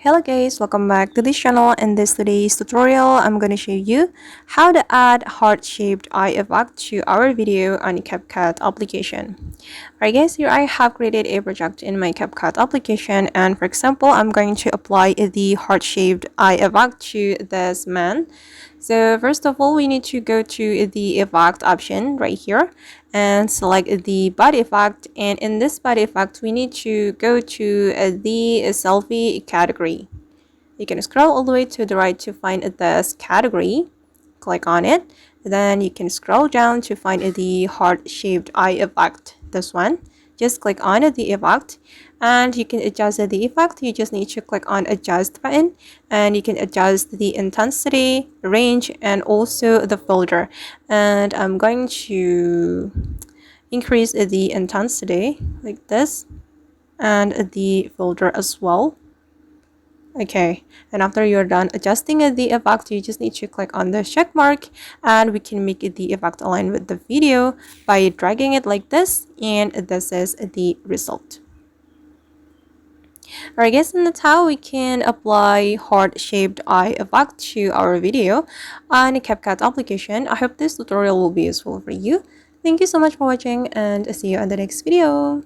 Hello guys, welcome back to this channel. In this today's tutorial, I'm going to show you how to add heart-shaped eye effect to our video on CapCut application. Alright guys, here I have created a project in my CapCut application, and for example, I'm going to apply the heart-shaped eye effect to this man. So first of all, we need to go to the effect option right here and select the body effect, and in this body effect we need to go to the selfie category. You can scroll all the way to the right to find this category, click on it, then you can scroll down to find the heart-shaped eye effect, this one. Just click on the effect and you can adjust the effect. You just need to click on adjust button and you can adjust the intensity, range, and also the filter. And I'm going to increase the intensity like this and the filter as well. Okay, and after you're done adjusting the effect, you just need to click on the check mark and we can make the effect align with the video by dragging it like this, and this is the result. Alright guys, and that's how we can apply heart-shaped eye effect to our video on the CapCut application. I hope this tutorial will be useful for you. Thank you so much for watching and see you on the next video.